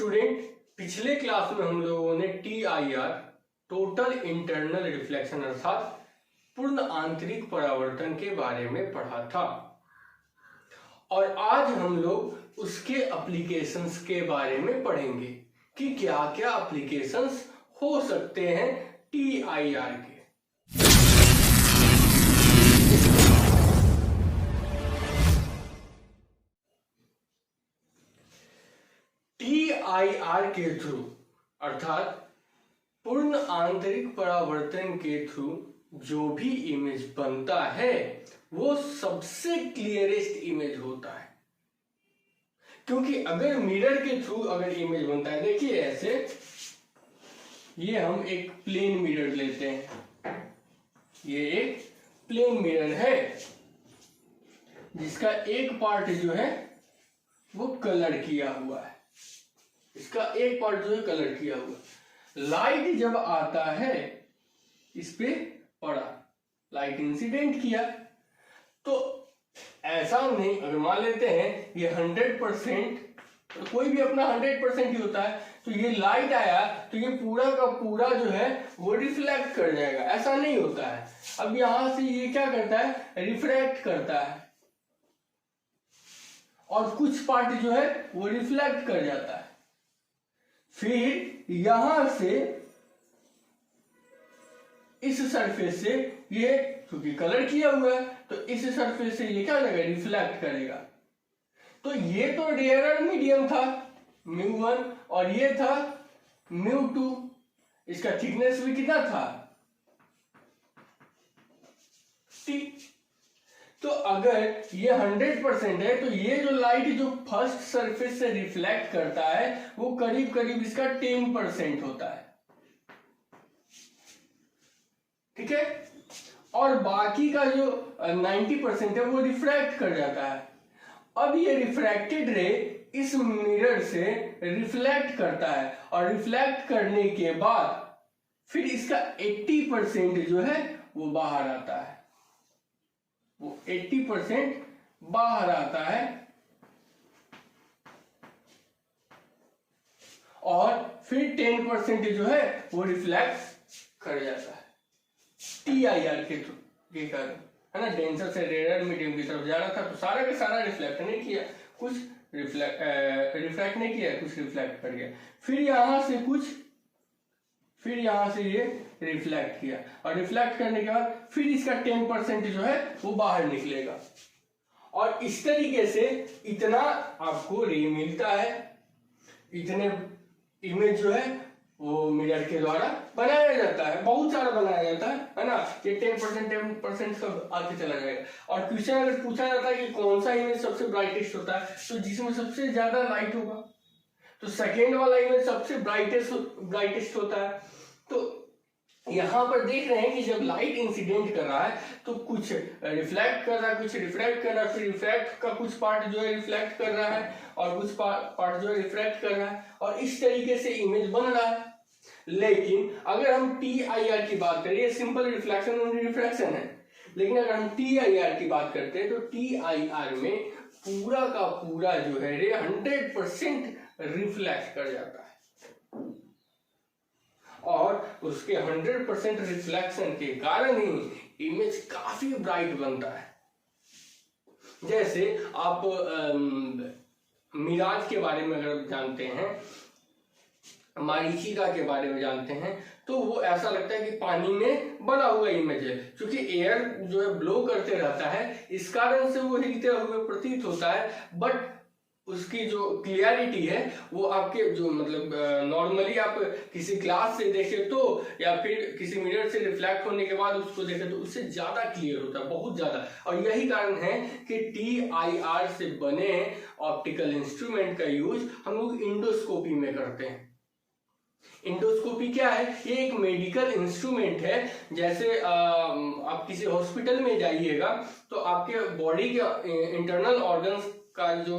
Student, पिछले class में हम लोगों ने TIR टोटल इंटरनल रिफ्लेक्शन अर्थात पूर्ण आंतरिक परावर्तन के बारे में पढ़ा था और आज हम लोग उसके एप्लीकेशंस के बारे में पढ़ेंगे कि क्या क्या एप्लीकेशंस हो सकते हैं TIR के। TIR के थ्रू अर्थात पूर्ण आंतरिक परावर्तन के थ्रू जो भी इमेज बनता है वो सबसे क्लियरेस्ट इमेज होता है, क्योंकि अगर मिरर के थ्रू अगर इमेज बनता है, देखिए ऐसे ये हम एक प्लेन मिरर लेते हैं, ये एक प्लेन मिरर है जिसका एक पार्ट जो है वो कलर किया हुआ है, इसका एक पार्ट जो है कलर किया हुआ। लाइट जब आता है इस पे पड़ा, लाइट इंसिडेंट किया, तो ऐसा नहीं, अगर मान लेते हैं ये 100%, तो कोई भी अपना 100% ही होता है, तो ये लाइट आया तो ये पूरा का पूरा जो है वो रिफ्लेक्ट कर जाएगा, ऐसा नहीं होता है। अब यहां से ये क्या करता है, रिफ्रैक्ट करता है और कुछ पार्ट जो है वो रिफ्लेक्ट कर जाता है। फिर यहां से इस सरफेस से ये क्योंकि कलर किया हुआ है तो इस सरफेस से ये क्या करेगा, रिफ्लेक्ट करेगा। तो ये तो रेयरर मीडियम था μ1 और ये था μ2, इसका थिकनेस भी कितना था T। तो अगर ये 100% है तो ये जो लाइट जो फर्स्ट सरफेस से रिफ्लेक्ट करता है वो करीब करीब इसका 10% होता है, ठीक है, और बाकी का जो 90% है वो रिफ्रैक्ट कर जाता है। अब ये रिफ्रैक्टेड रे इस मिरर से रिफ्लेक्ट करता है और रिफ्लेक्ट करने के बाद फिर इसका 80% जो है वो बाहर आता है, वो 80% बाहर आता है और फिर 10% जो है वो रिफ्लेक्ट कर जाता है TIR के थ्रू, ये कारण है ना, डेंसर से रेयर मीडियम की तरफ जा रहा था तो सारा का सारा रिफ्लेक्ट नहीं किया, कुछ रिफ्लेक्ट नहीं किया, कुछ रिफ्लेक्ट कर गया, फिर यहां से कुछ, फिर यहां से ये रिफ्लेक्ट किया और रिफ्लेक्ट करने के बाद फिर इसका 10% जो है वो बाहर निकलेगा और इस तरीके से इतना आपको रे मिलता है, इतने इमेज जो है वो मिरर के द्वारा बनाया जाता है, बहुत सारा बनाया जाता है ना। ये 10% सब आगे चला जाएगा। और क्वेश्चन अगर पूछा जाता है कि कौन सा इमेज सबसे ब्राइटेस्ट होता है, तो जिसमें सबसे ज्यादा लाइट होगा तो सेकेंड वाला इमेज सबसे ब्राइटेस्ट होता है। तो यहाँ पर देख रहे हैं कि जब लाइट इंसिडेंट कर रहा है तो कुछ रिफ्लेक्ट कर रहा है, कुछ रिफ्रैक्ट कर रहा है, फिर रिफ्रैक्ट का कुछ पार्ट जो है रिफ्लेक्ट कर रहा है और कुछ पार्ट जो है रिफ्रैक्ट कर रहा है और इस तरीके से इमेज बन रहा है। लेकिन अगर हम TIR की बात करें, ये सिंपल रिफ्लेक्शन और रिफ्रैक्शन है, लेकिन अगर हम TIR की बात करते हैं तो TIR में पूरा का पूरा जो है रे 100% रिफ्लेक्ट कर जाता है और उसके 100% रिफ्लेक्शन के कारण ही इमेज काफी ब्राइट बनता है। जैसे आप मिराज के बारे में अगर जानते हैं, मरीचिका के बारे में जानते हैं, तो वो ऐसा लगता है कि पानी में बना हुआ इमेज है, क्योंकि एयर जो है ब्लो करते रहता है, इस कारण से वो हिलते हुए प्रतीत होता है, बट उसकी जो क्लियरिटी है वो आपके जो मतलब नॉर्मली आप किसी ग्लास से देखें तो या फिर किसी मिरर से रिफ्लेक्ट होने के बाद उसको देखें तो उससे ज्यादा क्लियर होता है, बहुत ज्यादा। और यही कारण है कि TIR से बने ऑप्टिकल इंस्ट्रूमेंट का यूज हम लोग इंडोस्कोपी में करते हैं। इंडोस्कोपी क्या है, ये एक मेडिकल इंस्ट्रूमेंट है। जैसे आप किसी हॉस्पिटल में जाइएगा तो आपके बॉडी के इंटरनल ऑर्गन्स का जो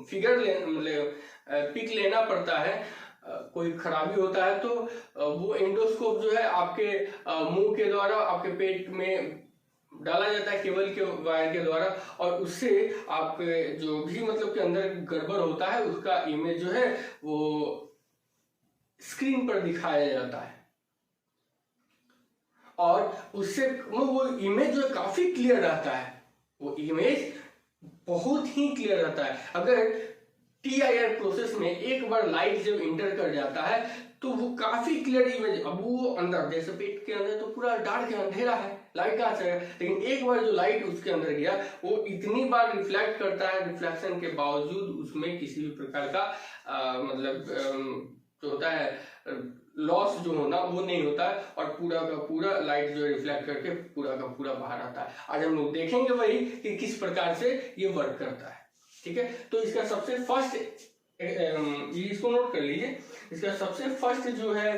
फिगर पिक लेना पड़ता है, कोई खराबी होता है तो वो इंडोस्कोप जो है आपके मुंह के द्वारा आपके पेट में डाला जाता है केबल के वायर के द्वारा, और उससे आप जो भी मतलब के अंदर गड़बड़ होता है उसका इमेज जो है वो स्क्रीन पर दिखाया जाता है, और उससे वो इमेज जो है काफी क्लियर रहता है, वो इमेज बहुत ही क्लियर रहता है। अगर TIR प्रोसेस में एक बार लाइट जब इंटर कर जाता है तो वो काफी क्लियर इमेज, अब वो अंदर जैसे पेट के अंदर तो पूरा डार्क है, अंधेरा है, लाइट कहाँ से है, लेकिन एक बार जो लाइट उसके अंदर गया वो इतनी बार रिफ्लेक्ट करता है, रिफ्लेक्शन के बावजूद उसमें किसी भी प्रकार का मतलब जो होता है लॉस जो होना वो नहीं होता है, और पूरा का पूरा लाइट जो रिफ्लेक्ट करके पूरा का पूरा बाहर आता है। आज हम लोग देखेंगे वही कि किस प्रकार से ये वर्क करता है। ठीक है, तो इसका सबसे फर्स्ट ये इसको नोट कर लीजिए, इसका सबसे फर्स्ट जो है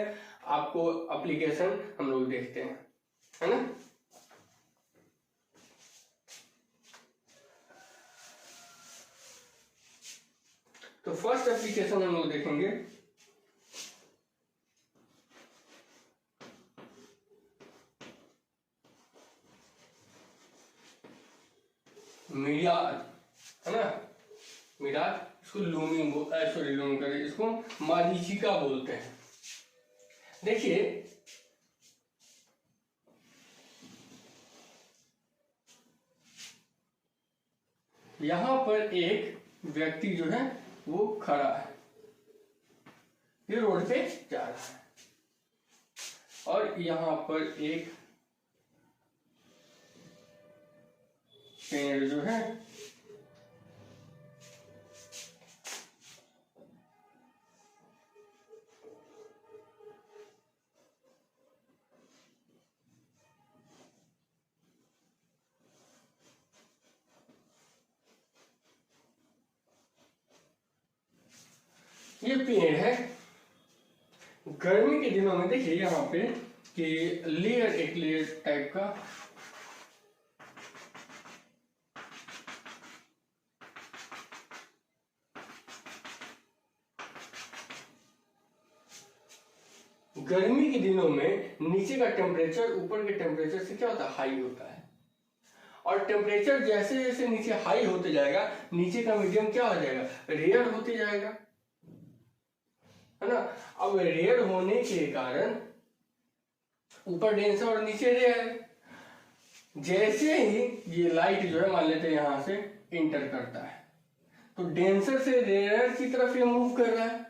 आपको एप्लीकेशन हम लोग देखते हैं, है ना। तो फर्स्ट एप्लीकेशन हम लोग देखेंगे मिराज, है ना, मिराज, इसको लूमिंग सॉरी लूमिंग करें, इसको मरीचिका बोलते हैं। देखिए यहां पर एक व्यक्ति जो है वो खड़ा है, ये रोड पे जा रहा है, और यहां पर एक पेड़ जो है ये पेड़ है। गर्मी के दिनों में देखिए यहाँ पे कि लेयर एक लेयर टाइप का गर्मी के दिनों में नीचे का टेम्परेचर ऊपर के टेम्परेचर से क्या होता है, हाई होता है, और टेम्परेचर जैसे जैसे नीचे हाई होते जाएगा नीचे का मीडियम क्या हो जाएगा, रेयर होते जाएगा, है ना। अब रेयर होने के कारण ऊपर डेंसर और नीचे रेयर, जैसे ही ये लाइट जो है मान लेते हैं यहां से इंटर करता है तो डेंसर से रेयर की तरफ ये मूव कर रहा है,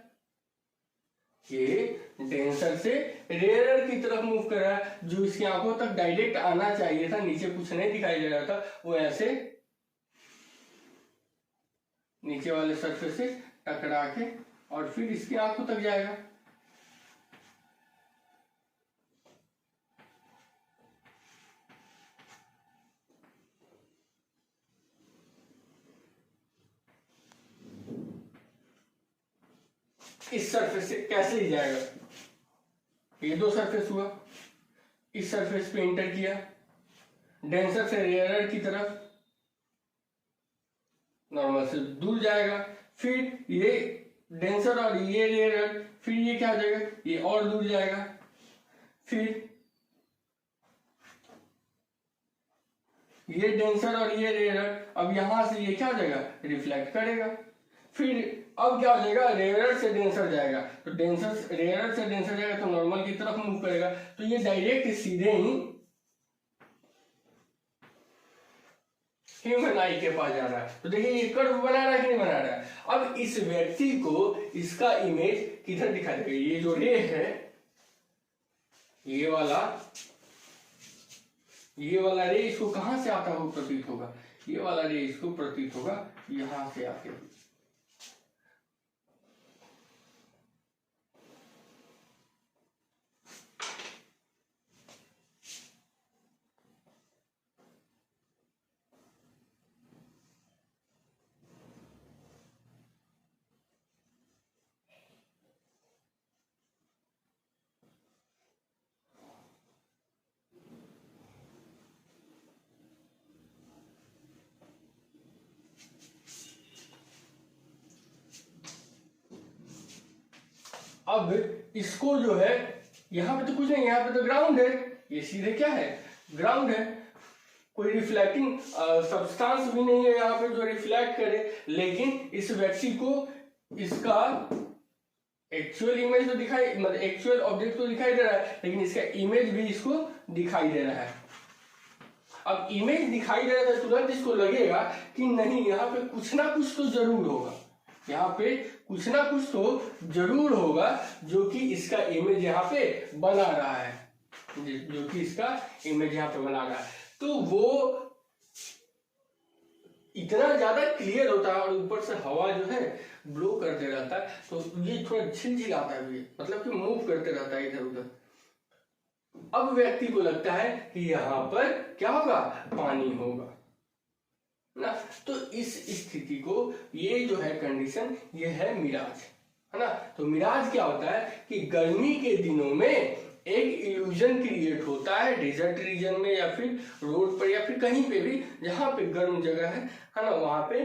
ये डेंसर से रेयर की तरफ मूव कर रहा है, जो इसकी आंखों तक डायरेक्ट आना चाहिए था, नीचे कुछ नहीं दिखाई दे रहा था, वो ऐसे नीचे वाले सरफेस से टकरा के और फिर इसकी आंखों तक जाएगा। इस सरफेस से कैसे ही जाएगा, ये दो सरफेस हुआ, इस सरफेस पे इंटर किया, डेंसर से रेयर की तरफ नॉर्मल से दूर जाएगा, फिर ये डेंसर और ये रेयर, फिर ये क्या हो जाएगा, ये और दूर जाएगा, फिर ये डेंसर और ये रेयर, अब यहां से ये क्या हो जाएगा, रिफ्लेक्ट करेगा, फिर अब क्या हो जाएगा, रेयर से डेंसर जाएगा, तो डेंसर रेयर से डेंसर जाएगा तो नॉर्मल की तरफ मूव करेगा, तो ये डायरेक्ट सीधे ही ह्यूमन आई के पास जा रहा है। तो देखिए ये कर्व बना रहा है कि नहीं बना रहा है। अब इस व्यक्ति को इसका इमेज किधर दिखाई देगा, ये जो रे है ये वाला रे इसको कहां से आता हुआ प्रतीत होगा, ये वाला रे इसको प्रतीत होगा यहां से आके, अब इसको जो है यहाँ पे तो कुछ नहीं, यहाँ पे तो ग्राउंड है, ये सीधे क्या है, ग्राउंड है, कोई रिफ्लेक्टिंग सब्सटेंस भी नहीं है यहाँ पे जो रिफ्लेक्ट करे, लेकिन इस व्यक्ति को इसका एक्चुअल इमेज तो दिखाई, मतलब एक्चुअल ऑब्जेक्ट तो दिखाई दे रहा है, लेकिन इसका इमेज भी इसको दिखाई दे रहा है। अब इमेज दिखाई दे रहा है तो तुरंत इसको लगेगा कि नहीं, यहाँ पे कुछ ना कुछ तो जरूर होगा, यहाँ पे कुछ ना कुछ तो जरूर होगा जो कि इसका इमेज यहाँ पे बना रहा है, जो कि इसका इमेज यहाँ पे बना रहा है। तो वो इतना ज्यादा क्लियर होता है और ऊपर से हवा जो है ब्लो करते रहता है, तो ये थोड़ा झिलझिलाता है भी, मतलब कि मूव करते रहता है इधर उधर। अब व्यक्ति को लगता है कि यहाँ पर क्या होगा, पानी होगा ना। तो इस स्थिति को, ये जो है कंडीशन, ये है मिराज, है ना। तो मिराज क्या होता है कि गर्मी के दिनों में एक इल्यूजन क्रिएट होता है डेजर्ट रीजन में या फिर रोड पर या फिर कहीं पे भी जहां पे गर्म जगह है ना, वहां पे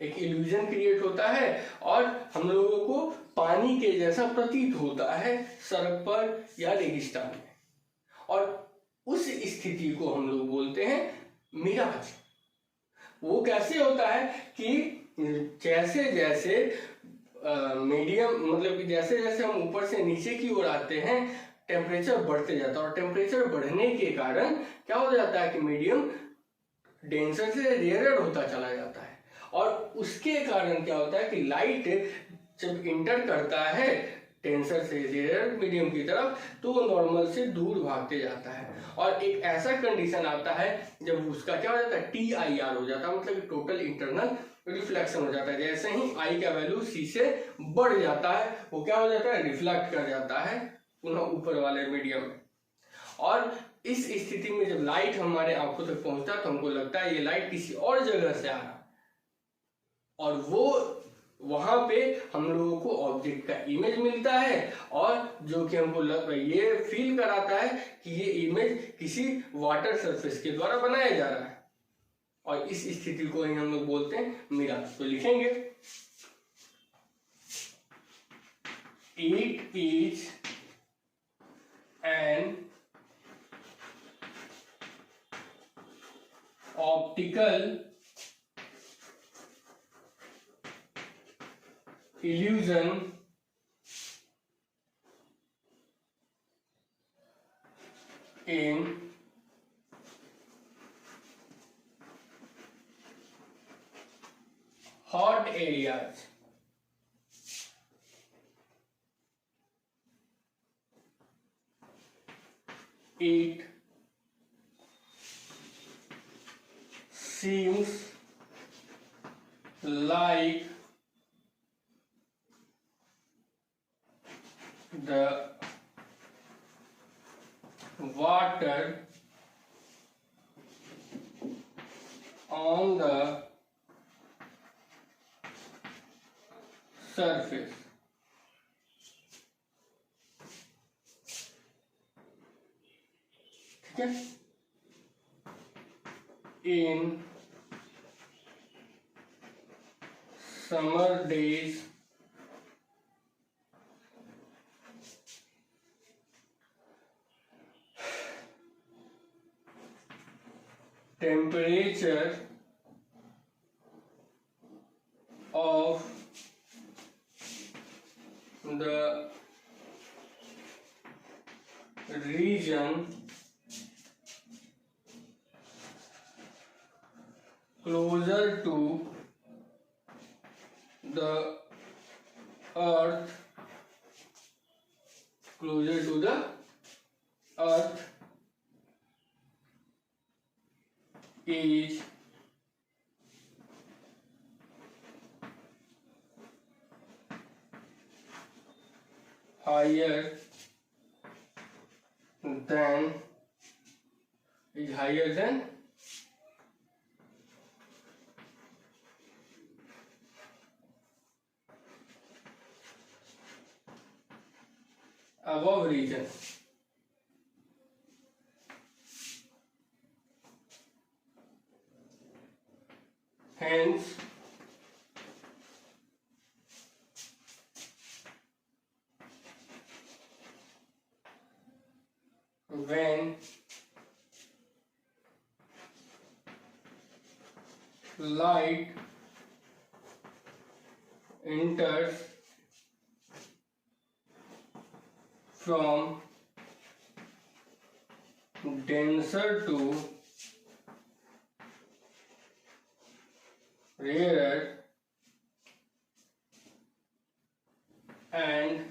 एक इल्यूजन क्रिएट होता है और हम लोगों को पानी के जैसा प्रतीत होता है सड़क पर या रेगिस्तान में, और उस स्थिति को हम लोग बोलते हैं मिराज। वो कैसे होता है कि जैसे जैसे मीडियम, मतलब कि जैसे जैसे हम ऊपर से नीचे की ओर आते हैं टेम्परेचर बढ़ते जाता है, और टेम्परेचर बढ़ने के कारण क्या हो जाता है कि मीडियम डेंसर से रेयर होता चला जाता है, और उसके कारण क्या होता है कि लाइट जब इंटर करता है टेंसर से रेयर मीडियम की तरफ तो वो नॉर्मल से दूर भागते जाता है, और एक ऐसा कंडीशन आता है जब उसका क्या हो जाता है, TIR हो जाता है, मतलब टोटल इंटरनल रिफ्लेक्शन हो जाता है। जैसे ही आई का वैल्यू C से बढ़ जाता है वो क्या हो जाता है, रिफ्लेक्ट कर जाता है पुनः ऊपर वाले मीडियम में। और इस स्थिति में जब लाइट हमारे आंखों तक पहुंचता है तो हमको लगता है ये लाइट किसी और जगह से आ रहा है, और वो वहां पे हम लोगों को ऑब्जेक्ट का इमेज मिलता है, और जो कि हमको ये फील कराता है कि ये इमेज किसी वाटर सरफेस के द्वारा बनाया जा रहा है, और इस स्थिति को ही हम लोग बोलते हैं मिराज। तो लिखेंगे, it is an optical illusion in hot areas. It seems like the water on the surface ठीक है, in summer days temperature of the region closer to the earth is higher than above region. Hence when light enters from denser to rarer and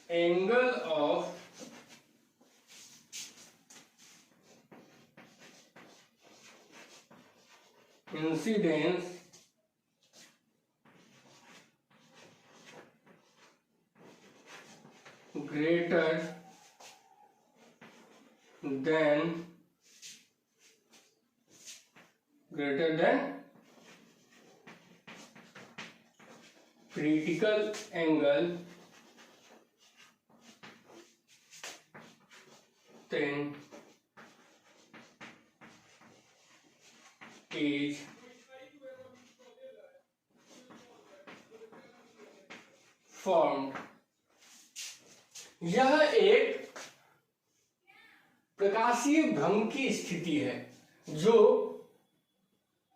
angle of incidence greater than critical angle, then is formed। यह एक प्रकाशीय भ्रम की स्थिति है जो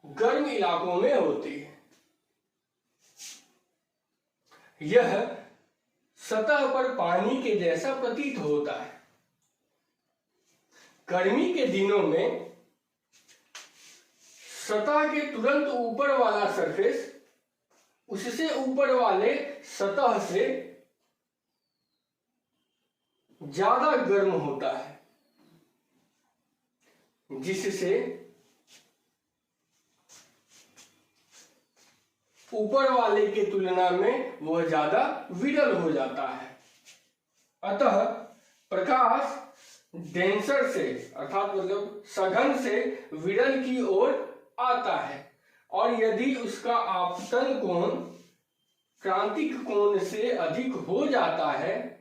गर्म इलाकों में होती है। यह सतह पर पानी के जैसा प्रतीत होता है। गर्मी के दिनों में सतह के तुरंत ऊपर वाला सरफेस उससे ऊपर वाले सतह से ज्यादा गर्म होता है, जिससे ऊपर वाले के तुलना में वह ज्यादा विरल हो जाता है। अतः प्रकाश डेंसर से अर्थात मतलब सघन से विरल की ओर आता है, और यदि उसका आपतन कोण क्रांतिक कोण से अधिक हो जाता है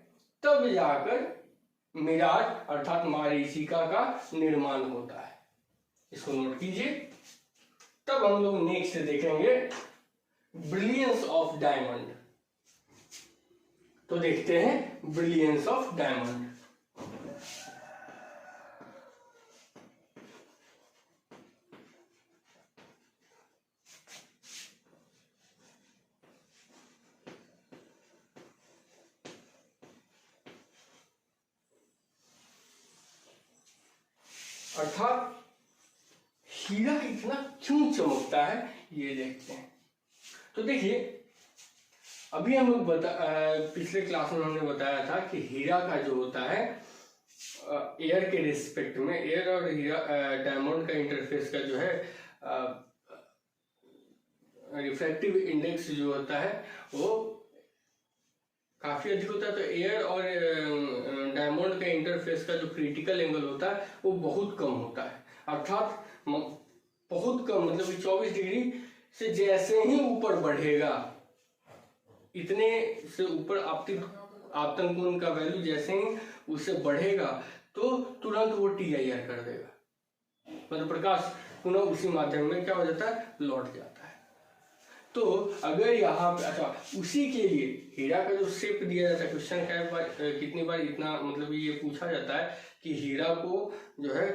तब जाकर मिराज अर्थात मरीचिका का निर्माण होता है। इसको नोट कीजिए। तब हम लोग नेक्स्ट देखेंगे ब्रिलियंस ऑफ डायमंड। तो देखते हैं ब्रिलियंस ऑफ डायमंड। अर्थात हीरा इतना क्यों चमकता है ये देखते हैं। तो देखिए, अभी हम लोग पिछले क्लास में हमने बताया था कि हीरा का जो होता है एयर के रिस्पेक्ट में, एयर और हीरा डायमंड का इंटरफेस का जो है रिफ्रैक्टिव इंडेक्स जो होता है वो काफी अधिक होता है। तो एयर और डायमंड का इंटरफेस का जो क्रिटिकल एंगल होता है वो बहुत कम होता है। अर्थात बहुत कम, मतलब 24 डिग्री से जैसे ही ऊपर बढ़ेगा, इतने से ऊपर आपतन कोण का वैल्यू जैसे ही उससे बढ़ेगा तो तुरंत वो TIR कर देगा, मतलब प्रकाश पुनः उसी माध्यम में क्या हो जाता है, लौट जाता है। तो अगर यहाँ पे अच्छा, उसी के लिए हीरा का जो शेप दिया जाता है, क्वेश्चन कितनी बार इतना मतलब ये पूछा जाता है कि हीरा को जो है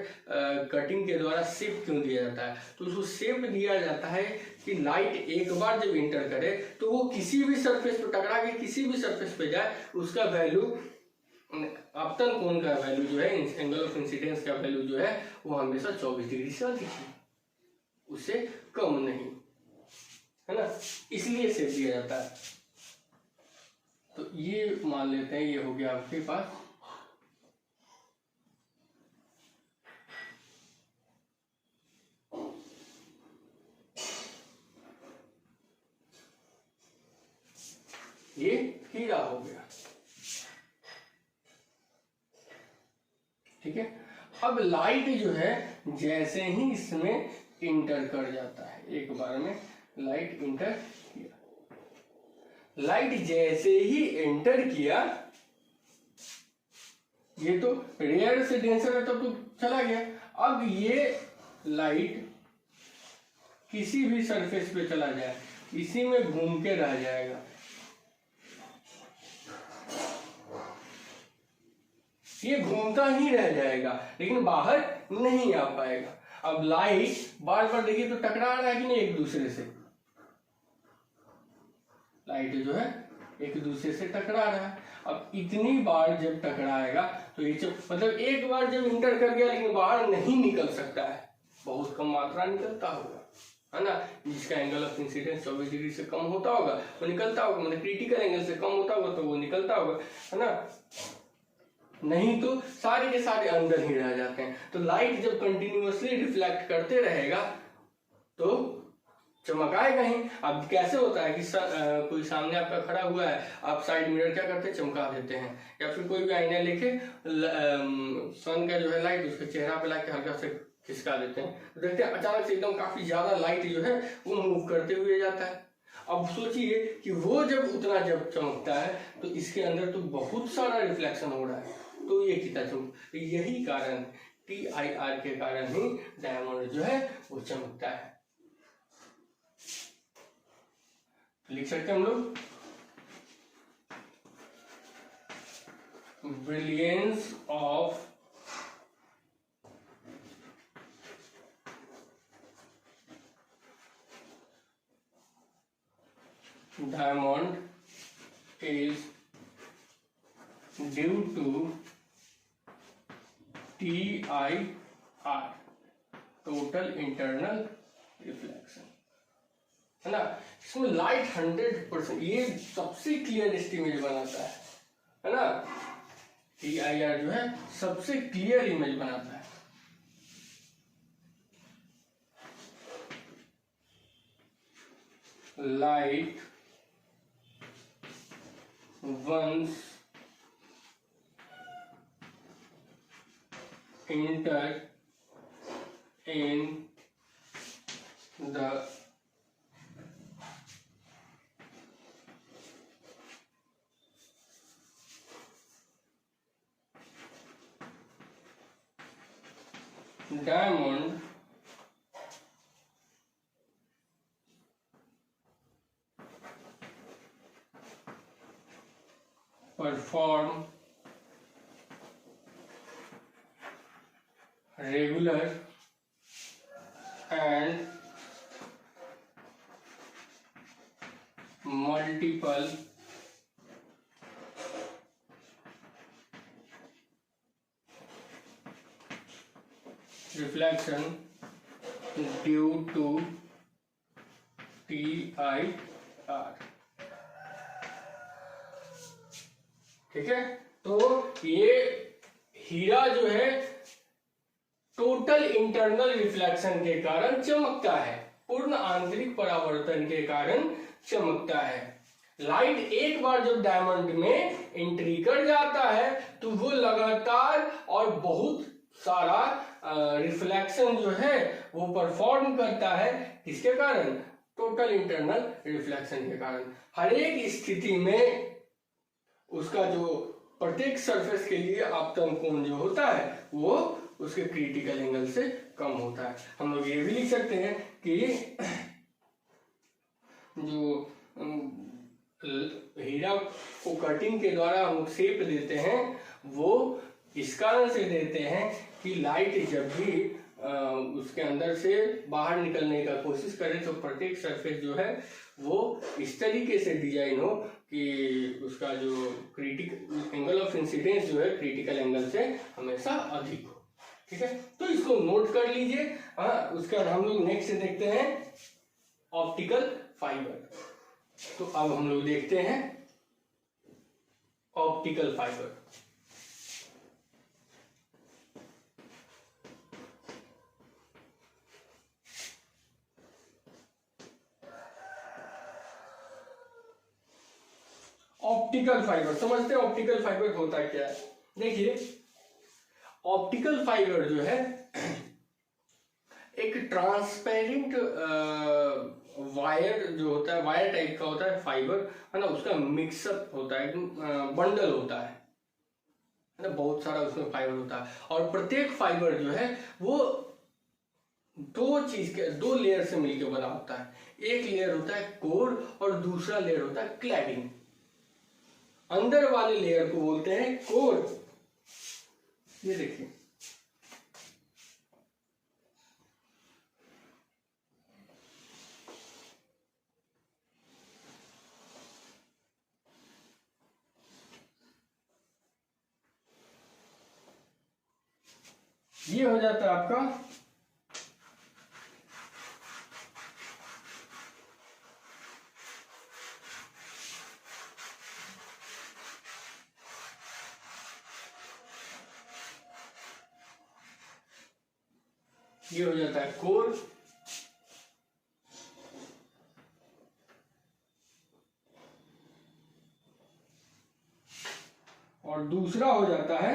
कटिंग के द्वारा शेप क्यों दिया जाता है। तो उसको शेप दिया जाता है कि लाइट एक बार जब इंटर करे तो वो किसी भी सरफेस पर टकरा के किसी भी सरफेस पे जाए, उसका वैल्यू आपतन कोण का वैल्यू जो है, एंगल ऑफ इंसिडेंस का वैल्यू जो है वो हमेशा 24 डिग्री से अधिक है, उससे कम नहीं, है ना, इसलिए शेप दिया जाता है। तो ये मान लेते हैं ये हो गया आपके पास। ये हीरा हो गया, ठीक है। अब लाइट जो है जैसे ही इसमें इंटर कर जाता है, एक बार में लाइट इंटर किया, लाइट जैसे ही एंटर किया, ये तो रेयर से डेंसर है तो चला गया। अब ये लाइट किसी भी सरफेस पे चला जाए, इसी में घूम के रह जाएगा, ये घूमता ही रह जाएगा लेकिन बाहर नहीं आ पाएगा। अब लाइट बार बार देखिए तो टकरा रहा है कि नहीं एक दूसरे से, लाइट जो है एक दूसरे से टकरा रहा है। अब इतनी बार जब टकराएगा तो ये मतलब एक बार जब इंटर कर गया लेकिन बाहर नहीं निकल सकता है, बहुत कम मात्रा निकलता होगा, है ना, जिसका एंगल ऑफ इंसिडेंस 24 डिग्री से कम होता होगा वो निकलता होगा, मतलब क्रिटिकल एंगल से कम होता होगा तो वो निकलता होगा, है ना, नहीं तो सारे के सारे अंदर ही रह जाते हैं। तो लाइट जब कंटिन्यूअसली रिफ्लेक्ट करते रहेगा तो चमक आएगा ही। अब कैसे होता है कि कोई सामने आपका खड़ा हुआ है, आप साइड मिरर क्या करते हैं, चमका देते हैं, या फिर कोई भी आईना लेके सन का जो है लाइट उसके चेहरा पे लाके हल्का से खिसका देते हैं, तो देखते हैं अचानक से एकदम काफी ज्यादा लाइट जो है वो मूव करते हुए जाता है। अब सोचिए कि वो जब चमकता है तो इसके अंदर तो बहुत सारा रिफ्लेक्शन हो रहा है, तो ये कितना चमक, यही कारण TIR के कारण ही डायमंड जो है वो चमकता है। लिख सकते हैं हम लोग brilliance of diamond is due to TIR, total internal reflection, है ना। इसमें लाइट 100%, ये सबसे क्लियरेस्ट इमेज बनाता है ना, TIR जो है सबसे क्लियर इमेज बनाता है। Light once enter in the diamond perform regular and multiple reflection due to TIR। ठीक है, तो ये हीरा जो है टोटल इंटरनल रिफ्लेक्शन के कारण चमकता है, पूर्ण आंतरिक परावर्तन के कारण चमकता है। लाइट एक बार जब डायमंड में एंट्री कर जाता है तो वो लगातार और बहुत सारा रिफ्लेक्शन जो है वो परफॉर्म करता है, किसके कारण, टोटल इंटरनल रिफ्लेक्शन के कारण। हर एक स्थिति में उसका जो प्रत्येक सरफेस के लिए आपतन कोण जो होता है वो उसके क्रिटिकल एंगल से कम होता है। हम लोग ये भी लिख सकते हैं कि जो हीरा को कटिंग के द्वारा हम शेप देते हैं वो इस कारण से देते हैं कि लाइट जब भी उसके अंदर से बाहर निकलने का कोशिश करे तो प्रत्येक सरफेस जो है वो इस तरीके से डिजाइन हो कि उसका जो क्रिटिकल एंगल ऑफ इंसिडेंस जो है क्रिटिकल एंगल से हमेशा अधिक हो। ठीक है, तो इसको नोट कर लीजिए। उसके बाद हम लोग नेक्स्ट देखते हैं ऑप्टिकल फाइबर। तो अब हम लोग देखते हैं ऑप्टिकल फाइबर। ऑप्टिकल फाइबर समझते हैं, ऑप्टिकल फाइबर होता क्या है। देखिए ऑप्टिकल फाइबर जो है एक ट्रांसपेरेंट वायर जो होता है, वायर टाइप का होता है फाइबर, है ना, उसका मिक्सअप होता है, बंडल होता है ना, बहुत सारा उसमें फाइबर होता है। और प्रत्येक फाइबर जो है वो दो लेयर से मिलकर बना होता है। एक लेयर होता है कोर और दूसरा लेयर होता है क्लैडिंग। अंदर वाले लेयर को बोलते हैं कोर, ये देखिए ये हो जाता है आपका कोर। और दूसरा हो जाता है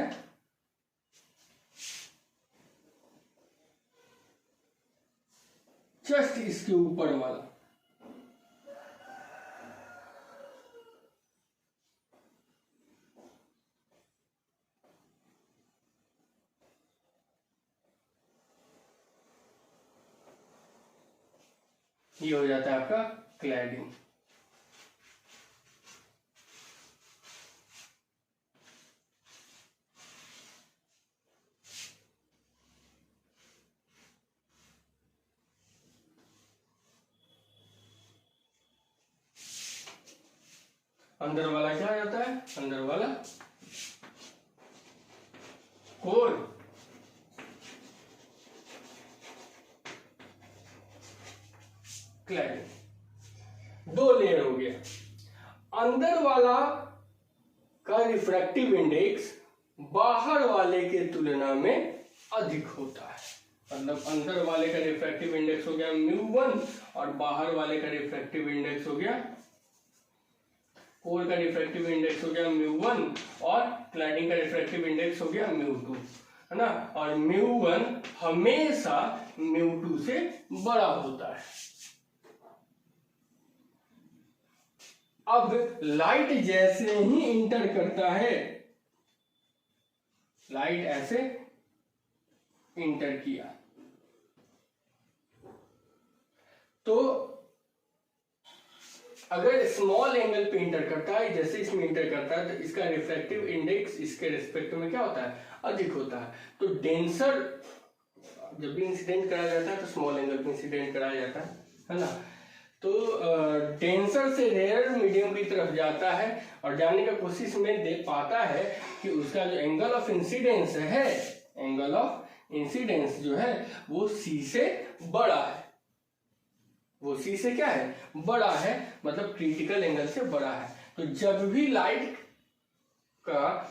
जस्ट इसके ऊपर वाला, ये हो जाता है आपका क्लैडिंग। अंदर वाला क्या आ जाता है? अंदर वाला कोर, क्लैडिंग। दो लेयर हो गया। अंदर वाला का रिफ्रैक्टिव इंडेक्स बाहर वाले के तुलना में अधिक होता है। मतलब अंदर वाले का रिफ्रैक्टिव इंडेक्स हो गया μ1 और बाहर वाले का रिफ्रैक्टिव इंडेक्स हो गया, कोर का रिफ्रैक्टिव इंडेक्स हो गया μ1 और क्लैडिंग का रिफ्रैक्टिव इंडेक्स हो गया μ2, है ना। और μ1 हमेशा μ2 से बड़ा होता है। अब लाइट जैसे ही इंटर करता है, लाइट ऐसे इंटर किया तो अगर स्मॉल एंगल पे इंटर करता है, जैसे इसमें इंटर करता है, तो इसका रिफ्रैक्टिव इंडेक्स इसके रिस्पेक्ट में क्या होता है? अधिक होता है। तो डेंसर जब भी इंसिडेंट कराया जाता है तो स्मॉल एंगल पे इंसिडेंट कराया जाता है ना। तो डेंसर से रेयर मीडियम की तरफ जाता है और जाने का कोशिश में दे पाता है कि उसका जो एंगल ऑफ इंसिडेंस है, एंगल ऑफ इंसिडेंस जो है वो सी से बड़ा है। वो सी से क्या है? बड़ा है, मतलब क्रिटिकल एंगल से बड़ा है। तो जब भी लाइट का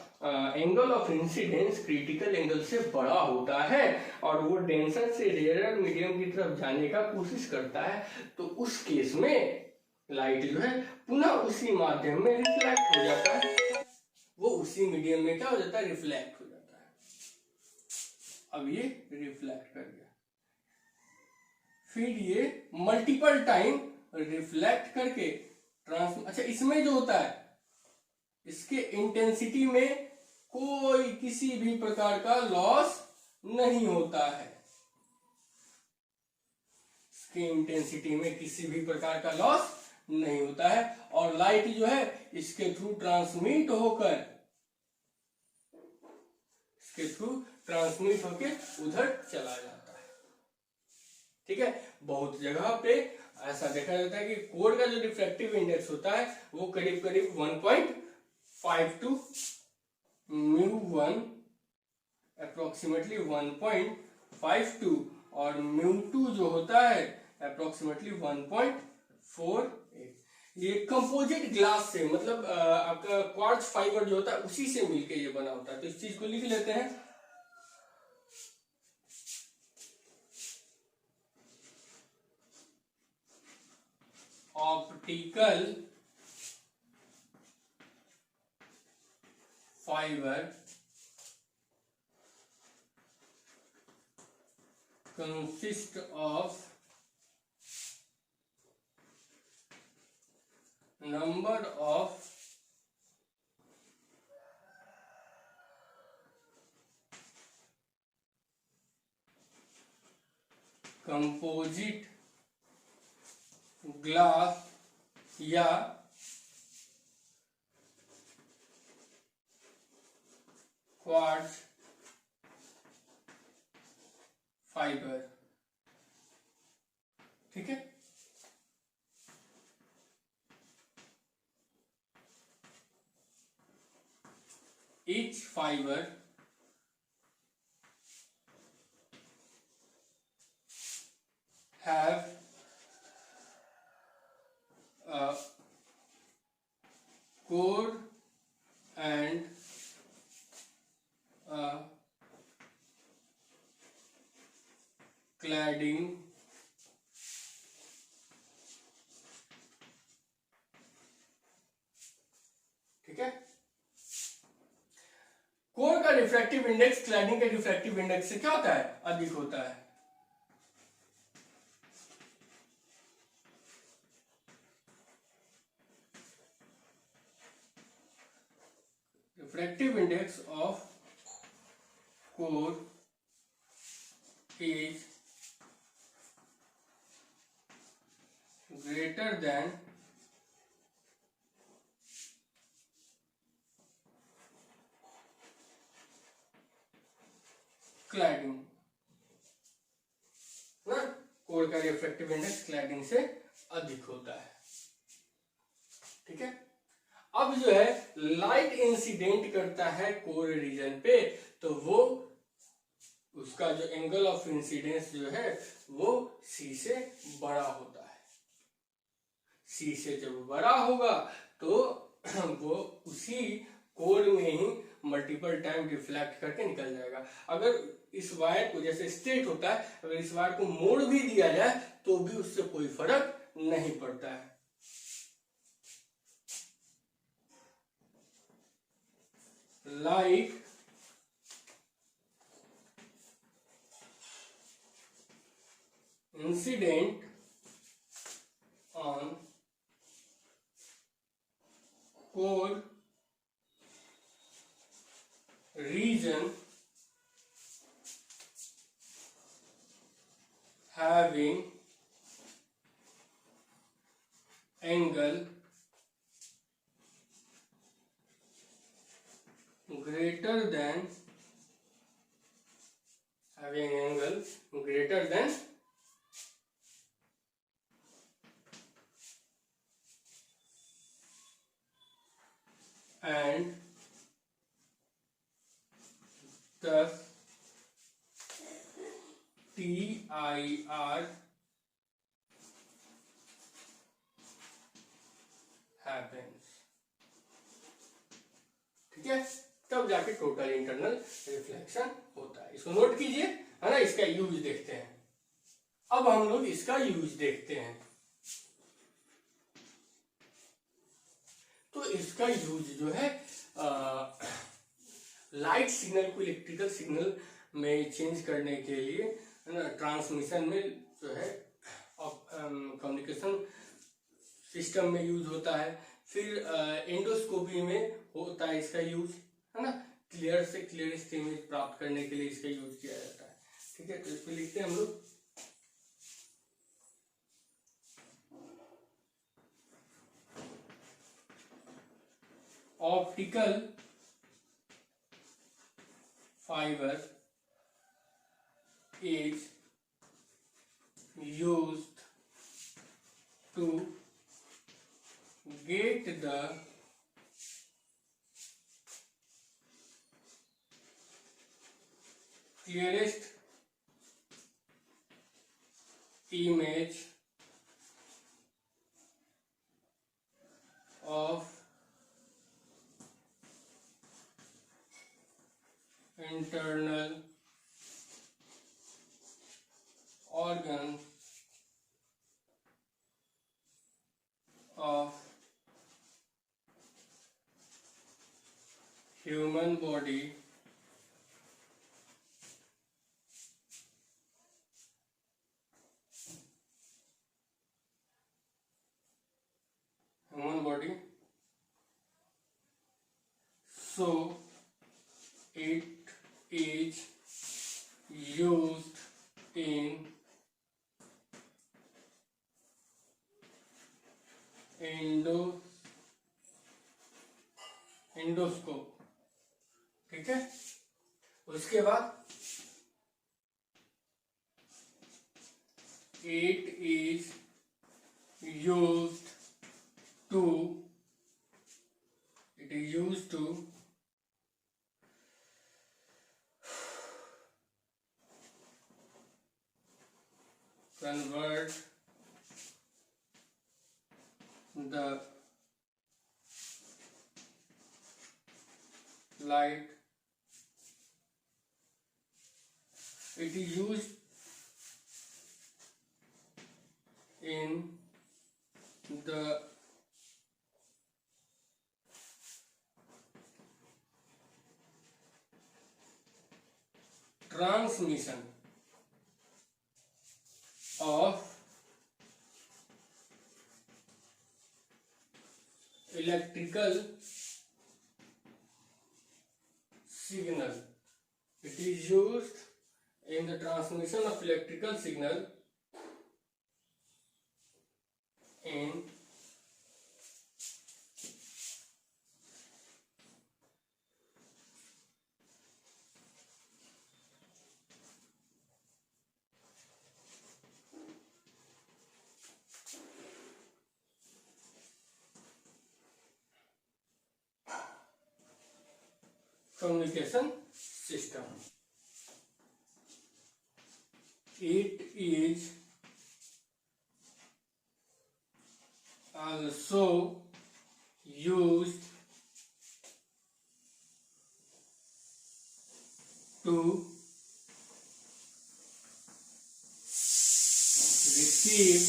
angle of incidence critical angle से बड़ा होता है और वो डेंसर से रेयर मीडियम की तरफ जाने का कोशिश करता है, तो उस केस में लाइट जो है पुनः उसी माध्यम में रिफ्लेक्ट हो जाता है। वो उसी मीडियम में क्या हो जाता है? रिफ्लेक्ट हो जाता है। अब ये रिफ्लेक्ट कर गया, फिर ये मल्टीपल टाइम रिफ्लेक्ट करके अच्छा, इसमें जो होता है इसके इंटेंसिटी में कोई किसी भी प्रकार का लॉस नहीं होता है। इसके इंटेंसिटी में किसी भी प्रकार का लॉस नहीं होता है और लाइट जो है इसके थ्रू ट्रांसमिट होकर उधर चला जाता है। ठीक है, बहुत जगह पे ऐसा देखा जाता है कि कोर का जो रिफ्रैक्टिव इंडेक्स होता है वो करीब करीब 1.52 μ1 अप्रोक्सीमेटली 1.52 और μ2 जो होता है अप्रोक्सीमेटली 1.48। ये कंपोजिट ग्लास से, मतलब आपका क्वार्ट्ज फाइबर जो होता है उसी से मिलके ये बना होता है। तो इस चीज को लिख लेते हैं। Optical fibre consist of number of composite glass या क्वार्ट्ज फाइबर। ठीक है, each fiber ठीक है। कोर का रिफ्रैक्टिव इंडेक्स क्लैडिंग के रिफ्रैक्टिव इंडेक्स से क्या होता है, अधिक होता है। Refractive index of core is greater than cladding ना, कोर का रिफ्रैक्टिव इंडेक्स क्लैडिंग से अधिक होता है, ठीक है। अब जो है लाइट इंसिडेंट करता है कोर रीजन पे, तो वो उसका जो एंगल ऑफ इंसिडेंस जो है वो सी से बड़ा होता है। सी से जब बड़ा होगा तो वो उसी कोर में ही मल्टीपल टाइम रिफ्लेक्ट करके निकल जाएगा। अगर इस वायर को जैसे स्ट्रेट होता है, अगर इस वायर को मोड़ भी दिया जाए तो भी उससे कोई फर्क नहीं पड़ता है। Light incident on core region having angle greater than and thus TIR happens, ठीक है। तब जाके टोटल इंटरनल रिफ्लेक्शन होता है। इसको नोट कीजिए, है ना। इसका यूज देखते हैं। अब हम लोग इसका यूज देखते हैं। तो इसका यूज जो है लाइट सिग्नल को इलेक्ट्रिकल सिग्नल में चेंज करने के लिए, है ना, ट्रांसमिशन में जो है कम्युनिकेशन सिस्टम में यूज होता है। फिर एंडोस्कोपी में होता है इसका यूज, है ना। क्लियर से क्लियरेस्ट इमेज प्राप्त करने के लिए इसका यूज किया जाता है, ठीक है। तो इसमें लिखते हैं हम लोग optical fiber is used to get the clearest image of internal organs of human body so it is used in endoscope, ठीक है। उसके बाद it is used to convert the light. It is used in the transmission of electrical signal. It is used in the transmission of electrical signal in communication system. It is also used to receive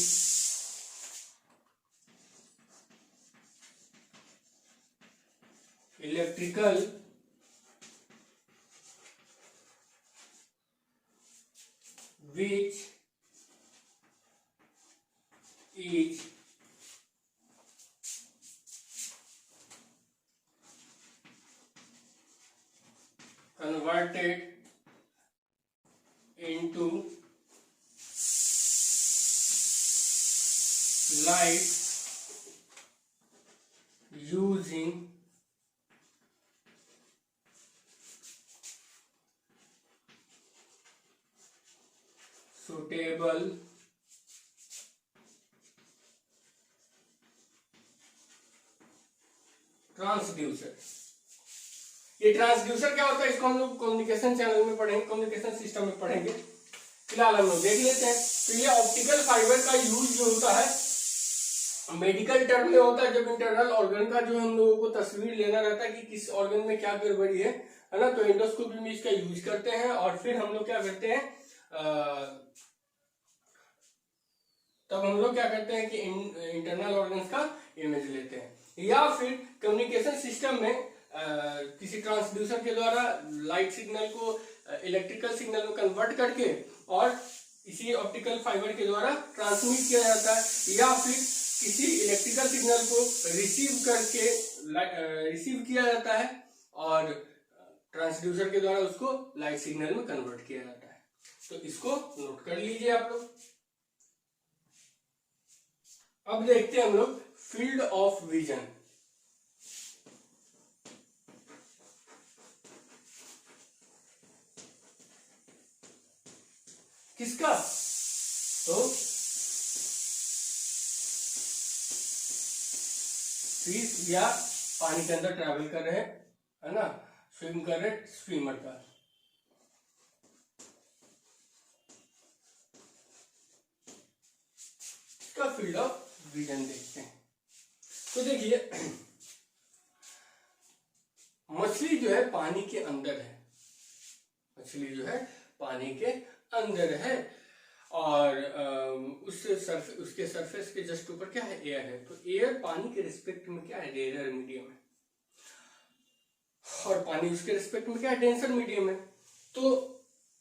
electrical which is converted into light using suitable transducer. ये transducer क्या होता है, इसको हम लोग communication channel में पढ़ेंगे, communication system में पढ़ेंगे। फिलहाल हम लोग देख लेते हैं। तो ये ऑप्टिकल फाइबर का यूज जो होता है मेडिकल टर्म में होता है, जब इंटरनल ऑर्गन का जो हम लोगों को तस्वीर लेना रहता है कि किस ऑर्गन में क्या गड़बड़ी है ना, तो एंडोस्कोपी में इसका यूज करते हैं। और फिर हम लोग क्या करते हैं, तब हम लोग क्या करते हैं कि इंटरनल ऑर्गन्स का इमेज लेते हैं, या फिर कम्युनिकेशन सिस्टम में किसी ट्रांसड्यूसर के द्वारा लाइट सिग्नल को इलेक्ट्रिकल सिग्नल में कन्वर्ट करके और इसी ऑप्टिकल फाइबर के द्वारा ट्रांसमिट किया जाता है, या फिर किसी इलेक्ट्रिकल सिग्नल को रिसीव किया जाता है और ट्रांसड्यूसर के द्वारा उसको लाइट सिग्नल में कन्वर्ट किया जाता है। तो इसको नोट कर लीजिए आप लोग। अब देखते हैं हम लोग फील्ड ऑफ विजन। किसका, तो फिश या पानी के अंदर ट्रैवल कर रहे हैं, है ना, स्विम कर रहे स्विमर का। इसका फील्ड ऑफ विजन देखते हैं। तो देखिए मछली जो है पानी के अंदर है, मछली जो है पानी के अंदर है, और उसके सरफेस के जस्ट ऊपर क्या है, एयर है। तो एयर पानी के रिस्पेक्ट में क्या है, रेयर मीडियम है, और पानी उसके रिस्पेक्ट में क्या है, डेंसर मीडियम है। तो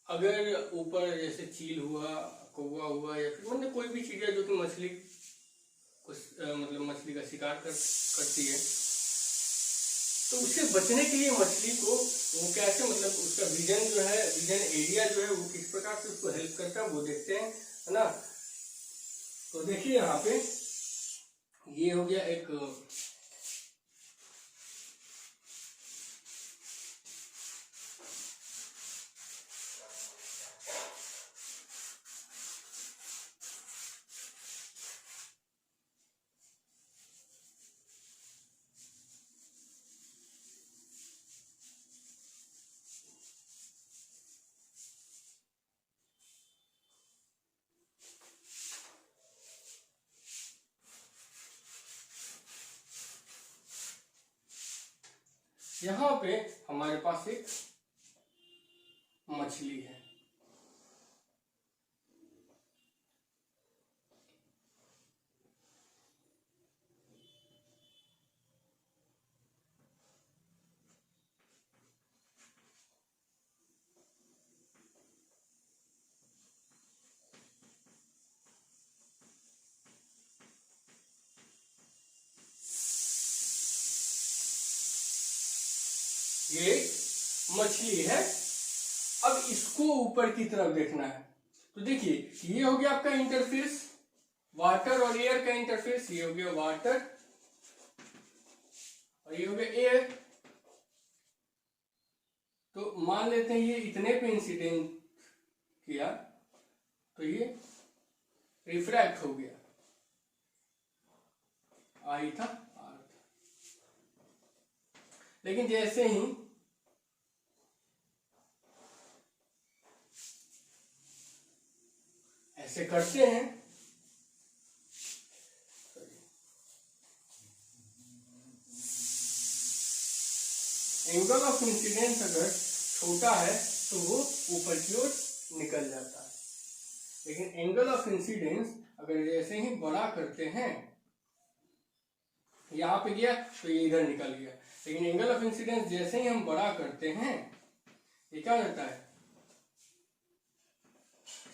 अगर ऊपर जैसे चील हुआ, कौवा हुआ, या फिर मतलब कोई भी चीज है जो कि मछली मतलब मछली का शिकार करती है, तो उससे बचने के लिए मछली को वो कैसे, मतलब उसका विजन जो है, विजन एरिया जो है वो किस प्रकार से उसको हेल्प करता है वो देखते हैं, है ना। तो देखिए यहाँ पे ये हो गया एक यहाँ पे हमारे पास एक मछली है, ये मछली है। अब इसको ऊपर की तरफ देखना है, तो देखिए ये हो गया आपका इंटरफेस, वाटर और एयर का इंटरफेस, ये हो गया वाटर और ये हो गया एयर। तो मान लेते हैं ये इतने पे इंसिडेंट किया तो ये रिफ्रैक्ट हो गया, आई था आर था। लेकिन जैसे ही ऐसे करते हैं, एंगल ऑफ इंसिडेंस अगर छोटा है तो वो ऊपर की ओर निकल जाता है, लेकिन एंगल ऑफ इंसिडेंस अगर जैसे ही बड़ा करते हैं, यहां पे गया तो ये इधर निकल गया, लेकिन एंगल ऑफ इंसिडेंस जैसे ही हम बड़ा करते हैं ये क्या हो जाता है,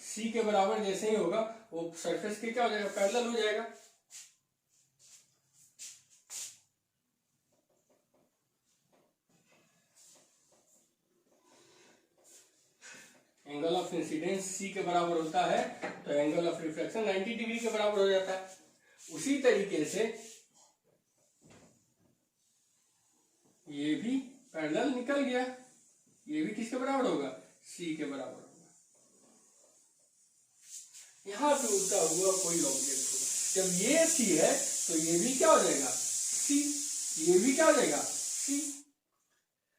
सी के बराबर जैसे ही होगा वो सरफेस के क्या हो जाएगा, पैरेलल हो जाएगा। एंगल ऑफ इंसिडेंस सी के बराबर होता है तो एंगल ऑफ रिफ्लेक्शन 90 डिग्री के बराबर हो जाता है। उसी तरीके से ये भी पैरेलल निकल गया, ये भी किसके बराबर होगा, सी के बराबर होगा। यहां पे उड़ता हुआ कोई ऑब्जेक्ट होगा, जब ये सी है तो ये भी क्या हो जाएगा, सी, ये भी क्या हो जाएगा, सी।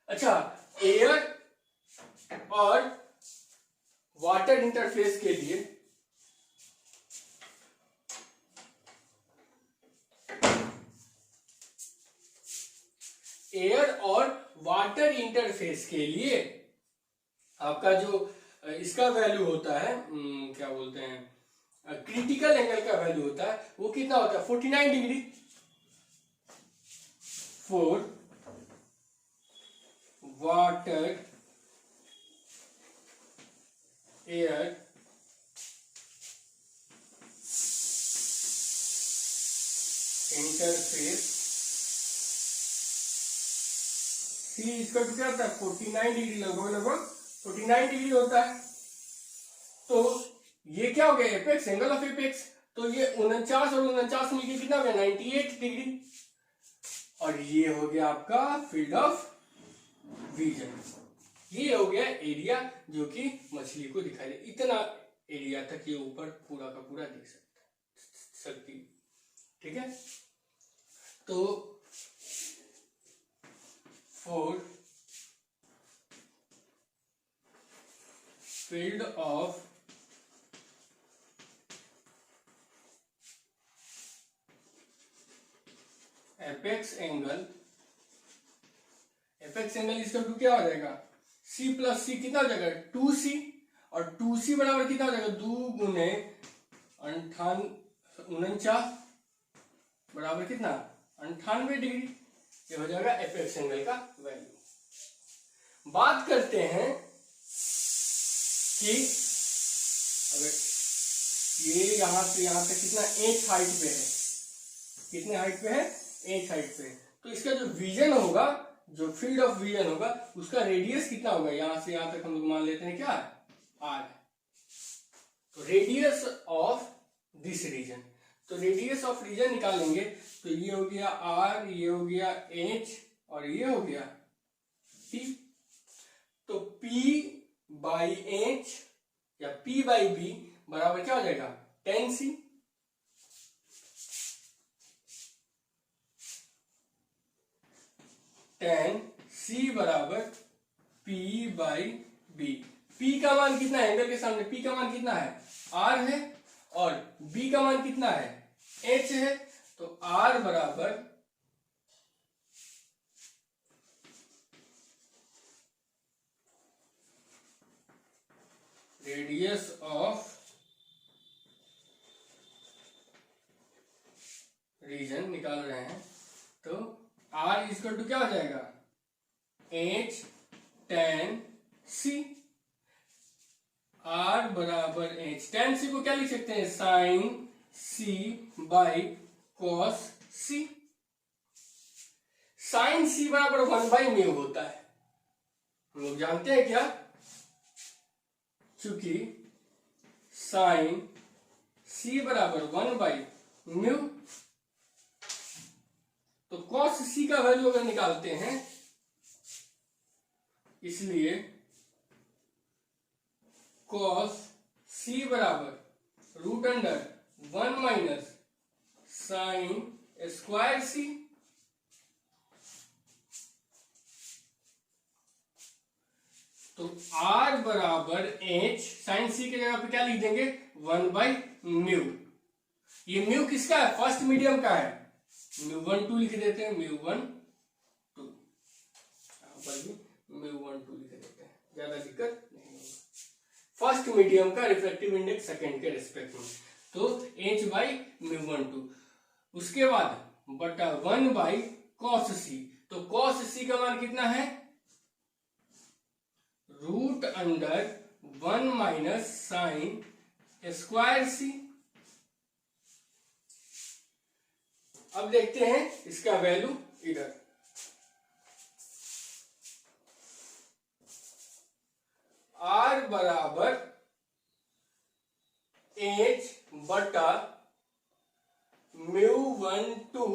अच्छा, एयर और वाटर इंटरफेस के लिए आपका जो इसका वैल्यू होता है, क्या बोलते हैं, क्रिटिकल एंगल का वैल्यू होता है, वो कितना होता है, 49 degree for water air interface. सी इसका क्या होता है, 49 डिग्री, लगभग 49 डिग्री होता है। तो ये क्या हो गया, एपेक्स, एंगल ऑफ एपेक्स। तो ये 49 और 49 मिलकर कितना हो गया, 98 डिग्री। और ये हो गया आपका फील्ड ऑफ विजन। ये हो गया एरिया जो कि मछली को दिखाई दे, इतना एरिया तक ये ऊपर पूरा का पूरा देख सकती, ठीक है। तो for field of apex angle, apex angle इसका टू क्या हो जाएगा, सी प्लस सी कितना हो जाएगा, 2c, और 2c बराबर कितना हो जाएगा, 2 गुने 49 बराबर कितना, 98 डिग्री। ये हो जाएगा एपेक्स एंगल का वैल्यू। बात करते हैं कि अगर ये यहां से यहां तक कितना, 8 हाइट पे है, कितने हाइट पे है, 8 हाइट पे है, तो इसका जो विजन होगा, जो फील्ड ऑफ विजन होगा, उसका रेडियस कितना होगा, यहां से यहां तक हम लोग मान लेते हैं क्या, आर। तो रेडियस ऑफ दिस रीजन, तो रेडियस ऑफ रीजन निकालेंगे तो ये हो गया आर, ये हो गया एच, और ये हो गया पी। तो पी बाई एच या पी बाई बी बराबर क्या हो जाएगा, 10c। सी बराबर पी बाई बी। पी का मान कितना है, एंगल के सामने पी का मान कितना है, आर है, और बी का मान कितना है, एच है। तो आर बराबर रेडियस ऑफ रीजन निकाल रहे हैं, तो आर इक्वल टू क्या हो जाएगा, एच टेन सी। आर बराबर एच, टेन सी को क्या लिख सकते हैं, sine C by cos C. Sine C बराबर 1/μ होता है, हम लोग जानते हैं क्या, चूंकि साइन सी बराबर 1/μ, तो कॉस सी का वैल्यू अगर निकालते हैं, इसलिए कॉस सी बराबर √1 - साइन स्क्वायर सी। तो R बराबर H, साइन सी की जगह पे क्या लिख देंगे 1/μ। ये म्यू किसका है, फर्स्ट मीडियम का है, μ12 लिख देते हैं, μ12, यहां पर भी μ12 लिख देते हैं, ज्यादा दिक्कत नहीं होगी। फर्स्ट मीडियम का रिफ्रैक्टिव इंडेक्स सेकंड के रिस्पेक्ट में, तो H/μ12, उसके बाद बटा 1/cos सी। तो cos सी का मान कितना है, √1 - साइन स्क्वायर सी। अब देखते हैं इसका वैल्यू इधर, R बराबर H बटा μ12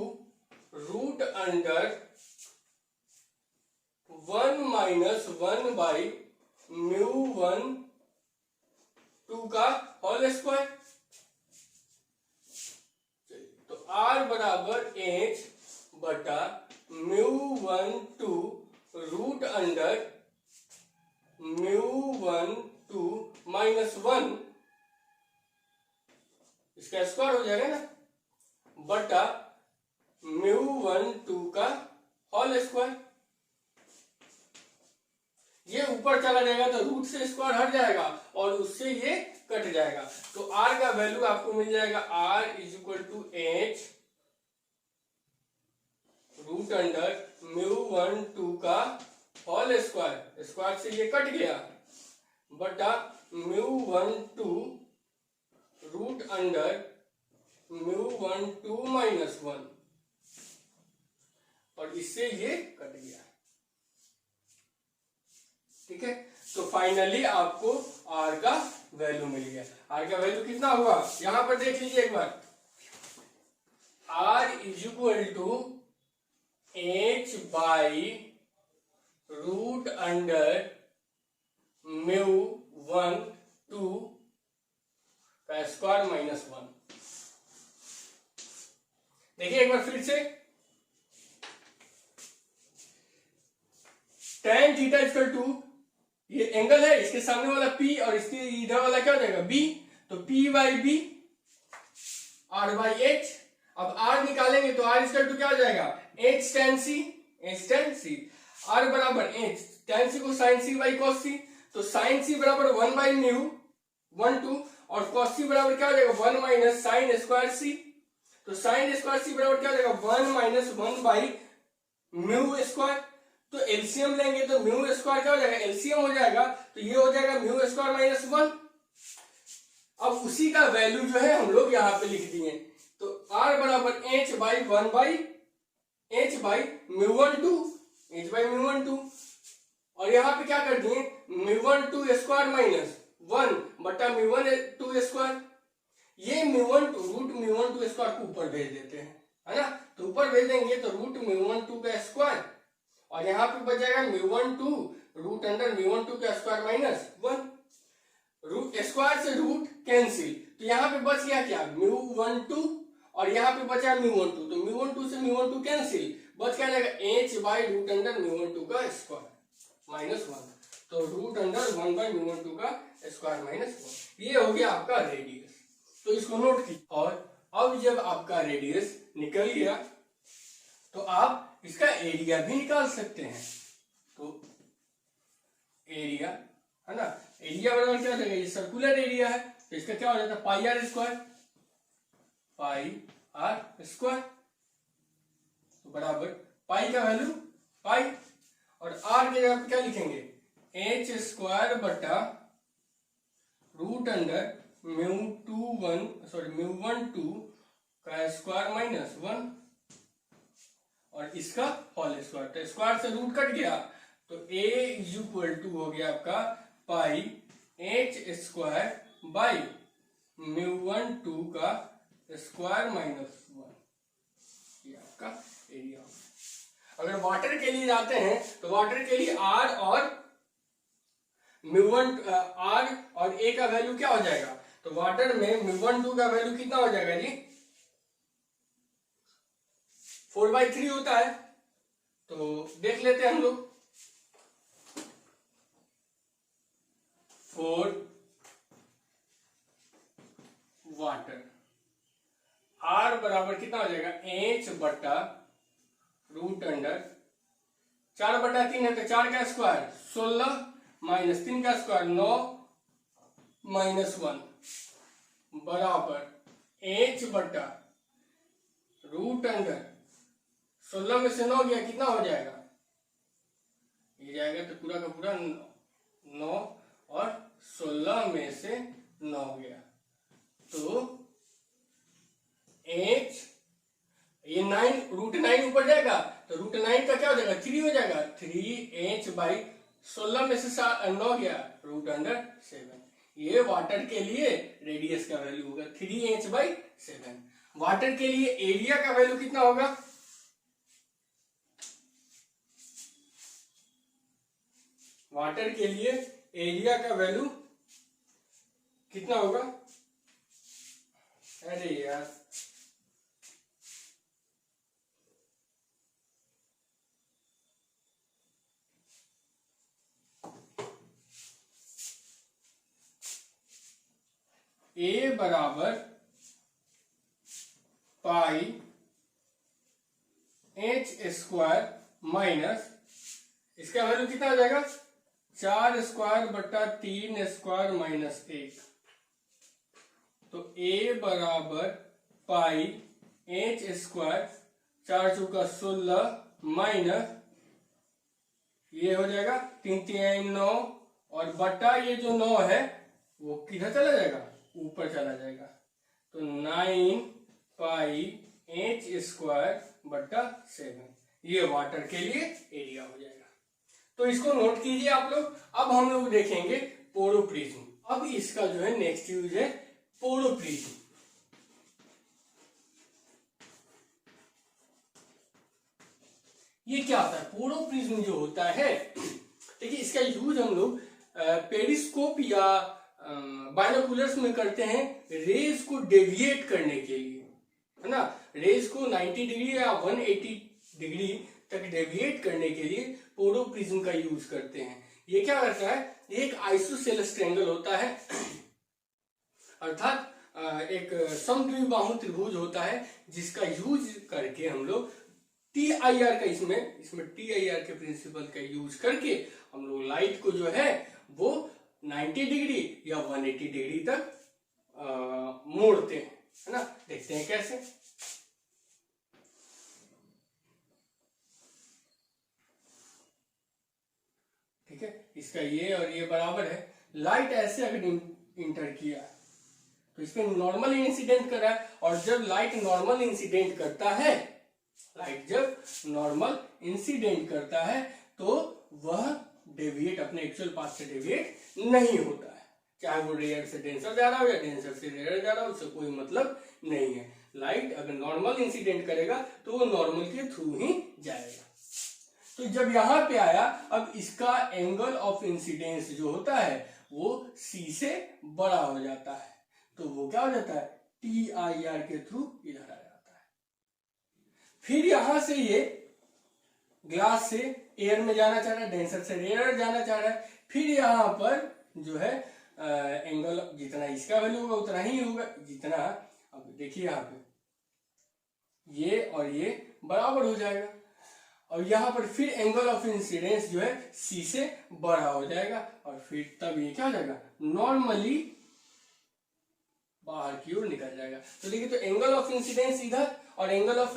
√1 - 1/μ12 का होल स्क्वायर। तो R बराबर H बटा μ12 √1 μ12 -1, इसका स्क्वायर हो जाएगा ना, बटा μ12 का होल स्क्वायर। ये ऊपर चला जाएगा तो रूट से स्क्वायर हट जाएगा और उससे ये कट जाएगा। तो R का वैल्यू आपको मिल जाएगा, R = H √1 का होल स्क्वायर, स्क्वायर से ये कट गया, बटा μ12 √1 -1, और इससे ये कट गया। ठीक है, तो फाइनली आपको R का वैल्यू मिल गया। R का वैल्यू कितना हुआ, यहां पर देख लीजिए एक बार, R = H/√μ12 का स्क्वायर -1। देखिए एक बार फिर से, tan θ = ये एंगल है, इसके सामने वाला P और इसके इधर वाला क्या हो जाएगा B, तो P/B R/H। अब R निकालेंगे तो R = क्या हो जाएगा, H tan C, R बराबर H tan C को sin C/cos C, तो sin C बराबर 1/μ12 और cos C बराबर क्या हो जाएगा 1 - sin स्क्वायर C। तो sin स्क्वायर C बराबर क्या हो जाएगा 1 - 1/μ²। तो एलसीएम लेंगे तो μ² क्या हो जाएगा, एलसीएम हो जाएगा, तो ये हो जाएगा μ² - 1। अब उसी का वैल्यू जो है हम लोग यहाँ पे लिख दिए, तो R बराबर H/μ12 और यहाँ पे क्या कर दिए μ12² - 1 बटा μ12²। ये √μ12² को ऊपर भेज देते हैं, है ना, तो ऊपर भेज देंगे तो √μ12 का स्क्वायर, और यहाँ पे बच जाएगा μ12 √μ12² - 1। रूट स्क्वायर से रूट कैंसिल, तो यहाँ पे बच गया क्या μ12 और यहाँ पे बचा μ12, तो μ12 से μ12 कैंसिल, बच क्या जाएगा H/√μ12 का स्क्वायर -1, तो √1/μ12 का स्क्वायर -1। ये हो गया आपका रेडियस, तो इसको नोट कीजिए। और अब जब आपका रेडियस निकल गया तो आप इसका एरिया भी निकाल सकते हैं। तो एरिया है ना, एरिया बराबर क्या हो जाएगा, ये सर्कुलर एरिया है, तो इसका क्या हो जाता है πr², तो बराबर पाई का वैल्यू पाई, और r के जगह पे क्या लिखेंगे h² बटा √μ12 का स्क्वायर -1 और इसका होल स्क्वायर, तो स्क्वायर से रूट कट गया, तो a इज इक्वल टू हो गया आपका पाई एच स्क्वायर बाई μ1 2 का स्क्वायर माइनस 1, ये आपका एरिया होगा। अगर वाटर के लिए जाते हैं तो वाटर के लिए r और μ1 r और a का वैल्यू क्या हो जाएगा, तो वाटर में μ1 2 का वैल्यू कितना हो जाएगा जी, 4/3 होता है। तो देख लेते हैं हम लोग, 4 वाटर, r बराबर कितना हो जाएगा, h बटा रूट अंडर 4/3 है तो 4 का स्क्वायर 16 माइनस 3 का स्क्वायर 9 माइनस 1 बराबर h बटा रूट अंडर 16 में से 9 गया कितना हो जाएगा, ये जाएगा तो पूरा का पूरा 9 और 16 में से 9 गया तो h, ये 9 रूट 9 ऊपर जाएगा तो रूट 9 का क्या हो जाएगा, 3 हो जाएगा, 3h बाई 16 में से 9 गया रूट अंडर 7। ये वाटर के लिए रेडियस का वैल्यू होगा 3h बाई 7। वाटर के लिए एरिया का वैल्यू कितना होगा, वाटर के लिए एरिया का वैल्यू कितना होगा, अरे यार ए बराबर पाई एच स्क्वायर माइनस, इसका वैल्यू कितना हो जाएगा, 4 स्क्वायर बटा 3 स्क्वायर माइनस 1, तो a बराबर पाई एच स्क्वायर 4 चौका 16 माइनस ये हो जाएगा 3 3 9 और बटा ये जो 9 है वो किधर चला जाएगा, ऊपर चला जाएगा, तो 9 पाई एच स्क्वायर बटा 7, ये वाटर के लिए एरिया हो जाएगा। तो इसको नोट कीजिए आप लोग। अब हम लोग देखेंगे पोरोप्रिज्म। अब इसका जो है नेक्स्ट यूज है पोरोप्रिज्म। ये क्या होता है, पोरोप्रिज्म जो होता है, देखिए इसका यूज हम लोग पेरिस्कोप या बाइनोकुलर्स में करते हैं रेज को डेविएट करने के लिए, है ना। रेज को 90 डिग्री या 180 डिग्री तक डेविएट करने के लिए पोरोप्रिज्म का यूज करते हैं। ये क्या करता है, एक आइसोसेलेस ट्रायंगल होता है, अर्थात एक समद्विबाहु त्रिभुज होता है, जिसका यूज करके हम लोग TIR का इसमें TIR के प्रिंसिपल का यूज करके हम लोग लाइट को जो है वो 90 डिग्री या 180 डिग्री तक मोड़ते हैं, है ना। देखते हैं कैसे। ठीक है, इसका ये और ये बराबर है। लाइट ऐसे अगर इंटर किया तो इसमें नॉर्मल इंसिडेंट कर रहा है, और जब लाइट नॉर्मल इंसिडेंट करता है, लाइट जब नॉर्मल इंसिडेंट करता है तो वह डेविएट अपने एक्चुअल पाथ से डेविएट नहीं होता है, चाहे वो रेयर से डेंसर जा रहा हो या डेंसर से रेयर जा रहा हो, उससे कोई मतलब नहीं है। लाइट अगर नॉर्मल इंसिडेंट करेगा तो वो नॉर्मल के थ्रू ही जाएगा। तो जब यहां पे आया, अब इसका एंगल ऑफ इंसिडेंस जो होता है वो C से बड़ा हो जाता है, तो वो क्या हो जाता है, TIR के थ्रू इधर आ जाता है। फिर यहां से ये ग्लास से एयर में जाना चाह रहा है, डेंसर से रेयर जाना चाह रहा है, फिर यहां पर जो है एंगल जितना इसका वैल्यू होगा उतना ही होगा जितना, अब देखिए यहाँ पे ये और ये बराबर हो जाएगा, और यहाँ पर फिर एंगल ऑफ इंसिडेंस जो है C से बड़ा हो जाएगा, और फिर तब ये क्या हो जाएगा, नॉर्मली बाहर की ओर निकल जाएगा। तो देखिए, तो एंगल ऑफ इंसिडेंस इधर और एंगल ऑफ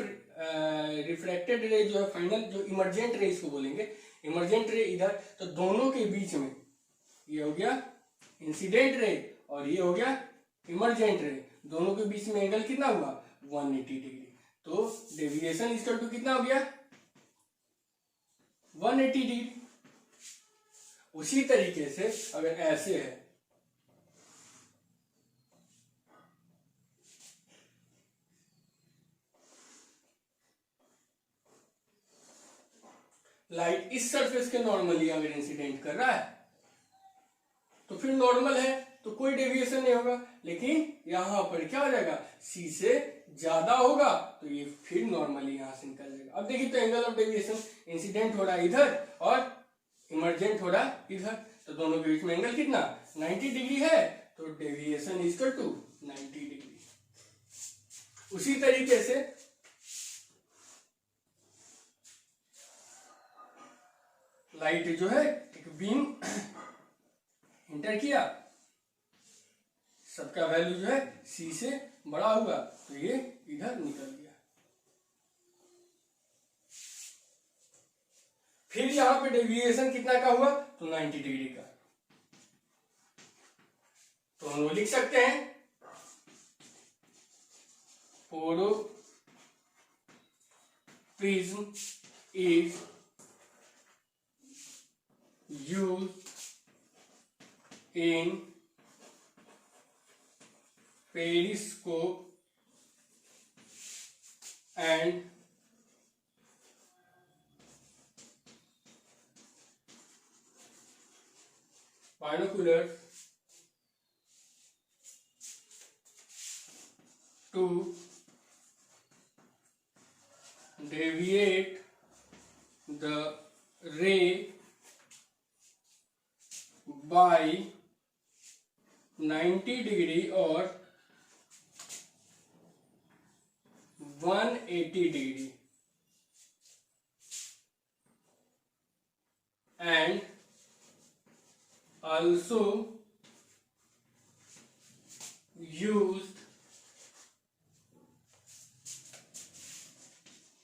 रिफ्रैक्टेड रे जो है, फाइनल जो इमर्जेंट रे इसको बोलेंगे, इमर्जेंट रे इधर, तो दोनों के बीच में ये हो गया इंसिडेंट रे और ये हो गया इमर्जेंट रे, दोनों के बीच में एंगल कितना हुआ, 180 डिग्री। तो डेविएशन इक्वल टू कितना हो गया, 180 डिग्री। उसी तरीके से अगर ऐसे है, लाइट इस सरफेस के नॉर्मली अगर इंसिडेंट कर रहा है तो फिर नॉर्मल है तो कोई डेविएशन नहीं होगा, लेकिन यहां पर क्या हो जाएगा, सी से ज्यादा होगा तो ये फिर नॉर्मली यहां से निकल जाएगा। अब देखिए तो एंगल ऑफ डेविएशन, इंसिडेंट हो रहा है इधर और इमर्जेंट हो रहा है इधर, तो दोनों के बीच में एंगल कितना 90 डिग्री है, तो deviation is equal to 90 degree. उसी तरीके से लाइट जो है एक बीम इंटर किया, सबका वैल्यू जो है सी से बड़ा हुआ तो ये इधर निकल गया। फिर यहां पे डेविएशन कितना का हुआ तो 90 डिग्री का, तो हम लोग लिख सकते हैं photo prism is used in periscope and binoculars to deviate the ray by 90 degree और 180 degree and also used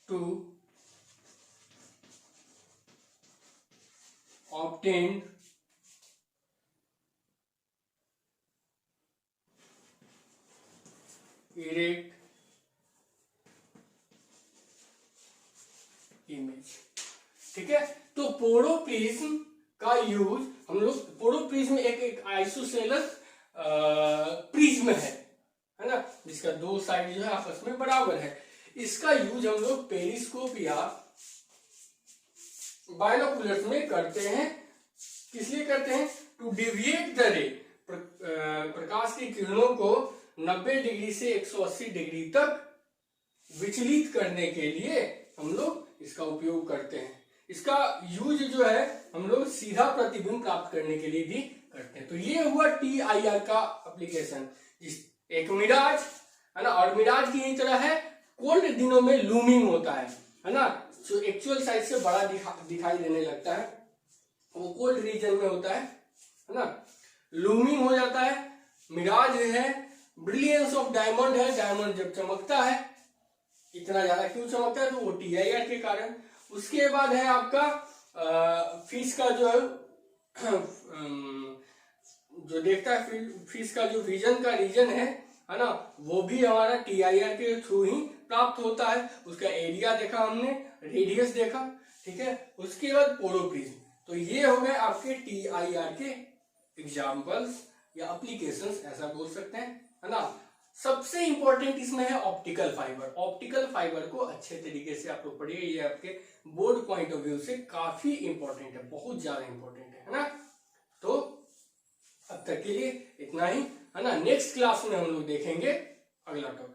to obtain erect image. ठीक है, तो पोरोप्रिज्म का यूज हम लोग, पोरोप्रिज्म एक आइसोसेलेस प्रिज्म है ना, जिसका दो साइड जो है आपस में बराबर है। इसका यूज हम लोग पेरिस्कोप या बाइनोकुलर्स में करते हैं। किस लिए करते हैं, टू डिविएट द रे, प्रकाश की किरणों को 90 डिग्री से 180 डिग्री तक विचलित करने के लिए हम लोग इसका उपयोग करते हैं। इसका यूज जो है हम लोग सीधा प्रतिबिंब प्राप्त करने के लिए भी करते हैं। तो ये हुआ TIR का एप्लीकेशन। एक मिराज है ना, और मिराज की ही तरह है, कोल्ड दिनों में लूमिंग होता है ना, जो एक्चुअल साइज से बड़ा दिखाई देने लगता है, वो कोल्ड रीजन में होता है ना, लूमिंग हो जाता है। मिराज है, ब्रिलियंस ऑफ डायमंड है, डायमंड जब चमकता है, इतना ज्यादा क्यों चमकता है, तो वो TIR के कारण। उसके बाद है आपका फिश का जो है जो देखता है, फिश का जो विजन का रीजन है ना, वो भी हमारा TIR के थ्रू ही प्राप्त होता है। उसका एरिया देखा हमने, रेडियस देखा, ठीक है। उसके बाद पोरोप्रिज्म। तो ये हो गए आपके TIR के एग्जाम्पल्स या एप्लीकेशंस, ऐसा बोल सकते हैं, है ना। सबसे इंपॉर्टेंट इसमें है ऑप्टिकल फाइबर। ऑप्टिकल फाइबर को अच्छे तरीके से आप लोग पढ़िए, ये आपके बोर्ड पॉइंट ऑफ व्यू से काफी इंपॉर्टेंट है, बहुत ज्यादा इंपॉर्टेंट है ना। तो अब तक के लिए इतना ही, है ना। नेक्स्ट क्लास में हम लोग देखेंगे अगला टॉपिक।